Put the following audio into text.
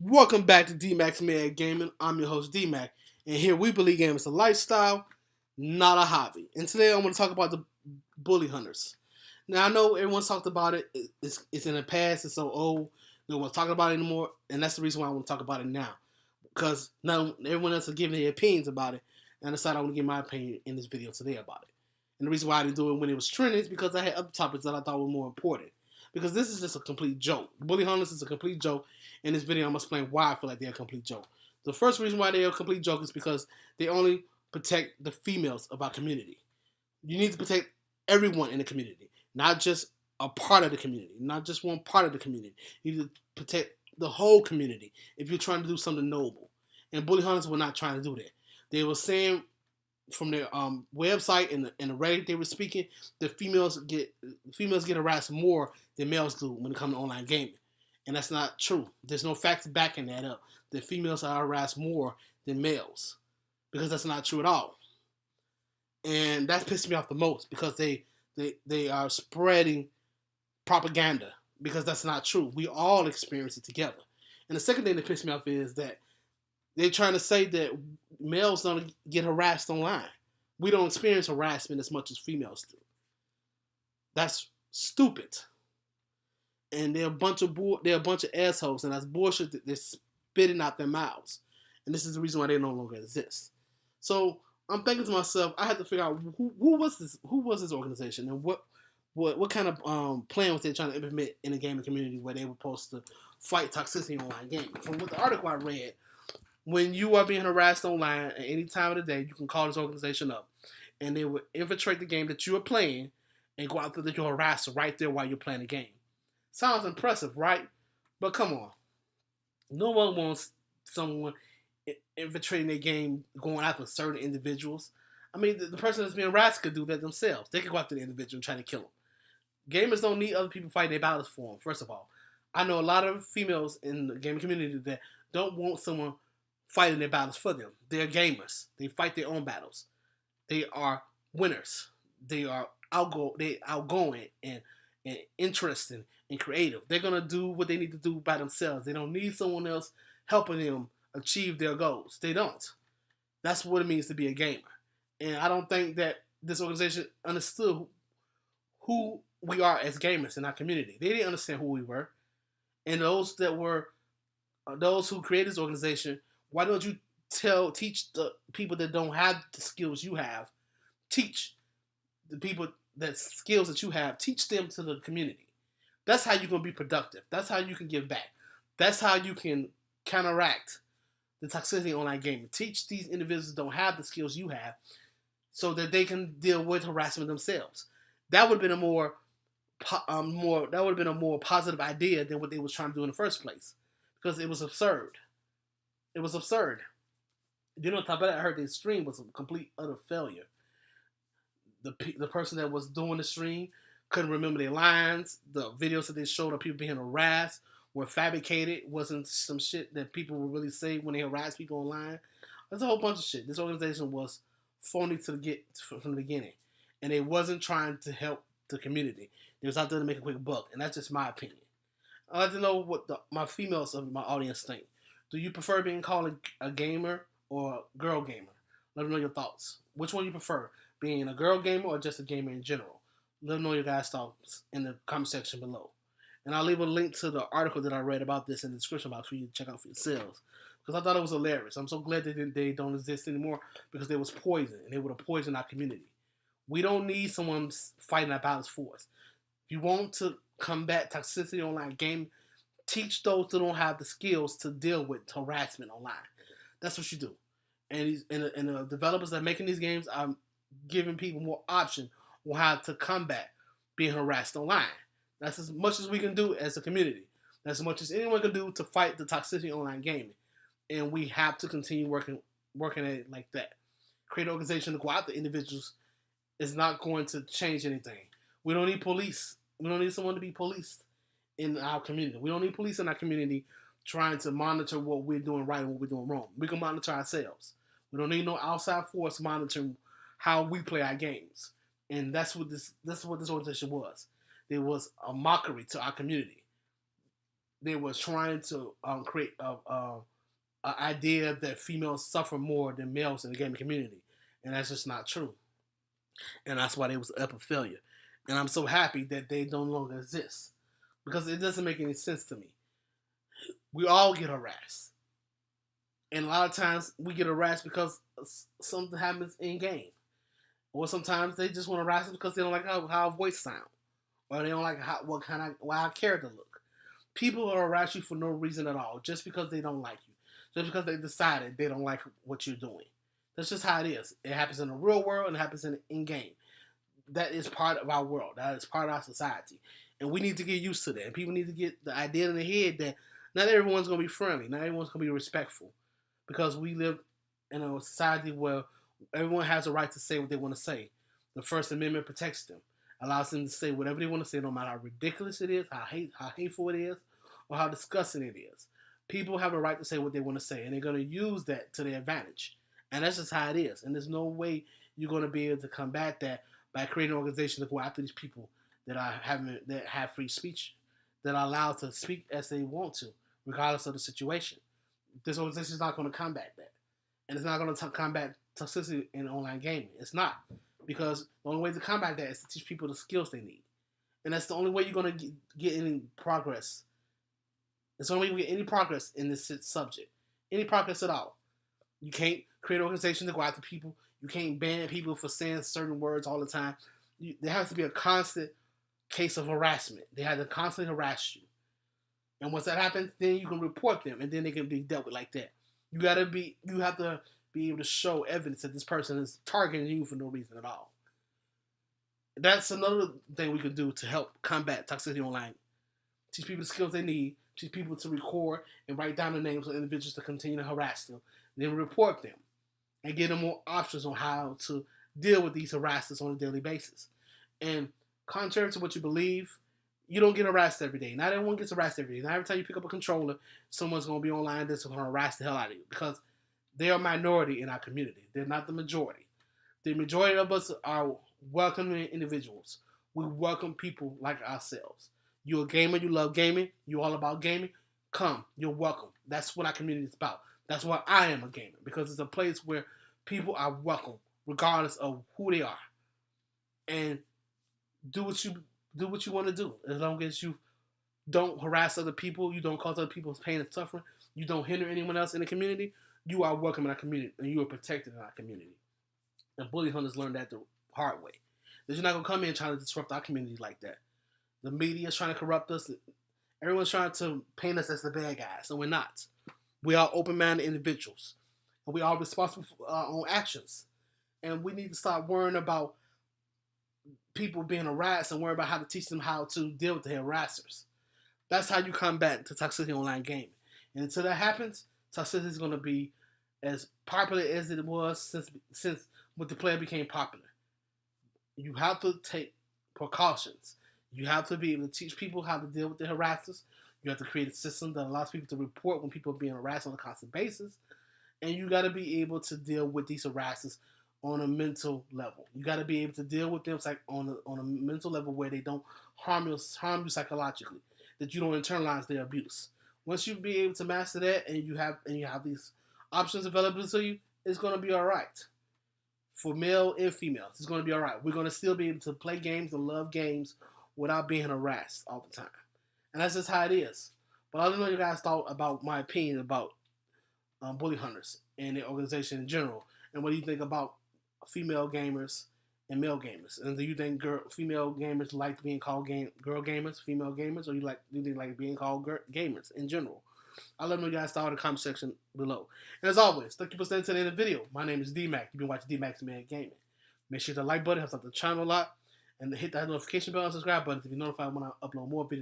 Welcome back to Dmac Mad Gaming. I'm your host Dmac, and here we believe gaming is a lifestyle, not a hobby. And today I'm going to talk about the bully hunters. Now I know everyone's talked about it. It's in the past. It's so old. No one's talking about it anymore, and that's the reason why I want to talk about it now. Because now everyone else is giving their opinions about it, and I decided I want to give my opinion in this video today about it. And the reason why I didn't do it when it was trending is because I had other topics that I thought were more important. Because this is just a complete joke. Bully hunters is a complete joke. In this video, I'm going to explain why I feel like they're a complete joke. The first reason why they're a complete joke is because they only protect the females of our community. You need to protect everyone in the community, not just a part of the community, not just one part of the community. You need to protect the whole community if you're trying to do something noble. And bully hunters were not trying to do that. They were saying from their website and the Reddit they were speaking, the females get harassed more than males do when it comes to online gaming. And that's not true. There's no facts backing that up. The females are harassed more than males. Because that's not true at all. And that pissed me off the most because they are spreading propaganda. Because that's not true. We all experience it together. And the second thing that pissed me off is that they're trying to say that males don't get harassed online. We don't experience harassment as much as females do. That's stupid. And they're a bunch of assholes, and that's bullshit that they're spitting out their mouths. And this is the reason why they no longer exist. So I'm thinking to myself, I had to figure out who was this organization, and what kind of plan was they trying to implement in the gaming community where they were supposed to fight toxicity online gaming. From what the article I read, when you are being harassed online at any time of the day, you can call this organization up, and they will infiltrate the game that you are playing and go out there that you're harassed right there while you're playing the game. Sounds impressive, right? But come on. No one wants someone infiltrating their game, going after certain individuals. I mean, the person that's being harassed could do that themselves. They could go after the individual and try to kill them. Gamers don't need other people fighting their battles for them, first of all. I know a lot of females in the gaming community that don't want someone fighting their battles for them. They're gamers. They fight their own battles. They are winners. They are outgoing and interesting and creative. They're going to do what they need to do by themselves. They don't need someone else helping them achieve their goals. They don't. That's what it means to be a gamer. And I don't think that this organization understood who we are as gamers in our community. They didn't understand who we were. And those who created this organization, why don't you teach the people that don't have the skills you have, teach the people that skills that you have, teach them to the community. That's how you're going to be productive. That's how you can give back. That's how you can counteract the toxicity in online gaming. Teach these individuals that don't have the skills you have so that they can deal with harassment themselves. That would have been a more positive idea than what they was trying to do in the first place, because it was absurd. It was absurd. You know, on top of that, I heard their stream was a complete utter failure. The person that was doing the stream couldn't remember their lines. The videos that they showed of people being harassed were fabricated. Wasn't some shit that people would really say when they harass people online. There's a whole bunch of shit. This organization was phony from the beginning, and they wasn't trying to help the community. They was out there to make a quick buck, and that's just my opinion. I'd like to know what my females of my audience think. Do you prefer being called a gamer or a girl gamer? Let me know your thoughts. Which one you prefer, being a girl gamer or just a gamer in general? Let me know your guys' thoughts in the comment section below. And I'll leave a link to the article that I read about this in the description box for you to check out for yourselves. Because I thought it was hilarious. I'm so glad that they don't exist anymore, because there was poison, and they would have poisoned our community. We don't need someone fighting our battles for us. If you want to combat toxicity online gaming, teach those that don't have the skills to deal with harassment online. That's what you do. And the developers that are making these games are giving people more option on how to combat being harassed online. That's as much as we can do as a community. That's as much as anyone can do to fight the toxicity online gaming. And we have to continue working at it like that. Create an organization to go out to individuals is not going to change anything. We don't need police. We don't need someone to be policed in our community. We don't need police in our community trying to monitor what we're doing right and what we're doing wrong. We can monitor ourselves. We don't need no outside force monitoring how we play our games. And that's what this organization was. It was a mockery to our community. they were trying to create an idea that females suffer more than males in the gaming community, and that's just not true. And that's why they was up a failure. And I'm so happy that they no longer exist because it doesn't make any sense to me. We all get harassed, and a lot of times we get harassed because something happens in game, or sometimes they just want to harass us because they don't like how our voice sound, or they don't like how our character look. People will harass you for no reason at all, just because they don't like you, just because they decided they don't like what you're doing. That's just how it is. It happens in the real world and it happens in game. That is part of our world. That is part of our society, and we need to get used to that. And people need to get the idea in their head that not everyone's gonna be friendly, not everyone's gonna be respectful, because we live in a society where everyone has a right to say what they want to say. The First Amendment protects them, allows them to say whatever they want to say, no matter how ridiculous it is, how hateful it is, or how disgusting it is. People have a right to say what they want to say, and they're going to use that to their advantage. And that's just how it is. And there's no way you're going to be able to combat that by creating an organization to go after these people that have free speech, that are allowed to speak as they want to, regardless of the situation. This organization is not going to combat that, and it's not going to combat toxicity in online gaming. It's not, because the only way to combat that is to teach people the skills they need, and that's the only way you're going to get any progress. It's the only way you get any progress in this subject, any progress at all. You can't create an organization to go after people. You can't ban people for saying certain words all the time. There has to be a constant case of harassment. They have to constantly harass you. And once that happens, then you can report them, and then they can be dealt with like that. You have to be able to show evidence that this person is targeting you for no reason at all. That's another thing we can do to help combat toxicity online. Teach people the skills they need. Teach people to record and write down the names of individuals to continue to harass them. Then report them and give them more options on how to deal with these harassers on a daily basis. And contrary to what you believe, you don't get harassed every day. Not everyone gets harassed every day. Not every time you pick up a controller, someone's going to be online that's going to harass the hell out of you, because they are a minority in our community. They're not the majority. The majority of us are welcoming individuals. We welcome people like ourselves. You're a gamer, you love gaming, you're all about gaming, come, you're welcome. That's what our community is about. That's why I am a gamer, because it's a place where people are welcome, regardless of who they are. And do what you want to do. As long as you don't harass other people, you don't cause other people's pain and suffering, you don't hinder anyone else in the community, you are welcome in our community, and you are protected in our community. And bully hunters learned that the hard way. That you're not going to come in trying to disrupt our community like that. The media is trying to corrupt us. Everyone's trying to paint us as the bad guys, and we're not. We are open-minded individuals, and we are responsible for our own actions. And we need to stop worrying about people being harassed and worry about how to teach them how to deal with the harassers. That's how you combat the toxicity online gaming. And until that happens, toxicity is going to be as popular as it was since when the player became popular. You have to take precautions. You have to be able to teach people how to deal with the harassers. You have to create a system that allows people to report when people are being harassed on a constant basis. And you got to be able to deal with these harassers on a mental level. You got to be able to deal with them on a mental level where they don't harm you psychologically, that you don't internalize their abuse. Once you be able to master that, and you have these options available to you, it's going to be all right. For male and females, it's going to be all right. We're going to still be able to play games and love games without being harassed all the time. And that's just how it is. But I don't know what you guys thought about my opinion about bully hunters and the organization in general. And what do you think about female gamers and male gamers? And do you think female gamers like being called girl gamers, female gamers, or do you like being called gamers in general? I'll let you guys thought in the comment section below. And as always, thank you for staying to the end of the video. My name is Dmac. You've been watching Dmac Mad Gaming. Make sure to like button, helps out the channel a lot, and hit that notification bell and subscribe button to be notified when I upload more videos.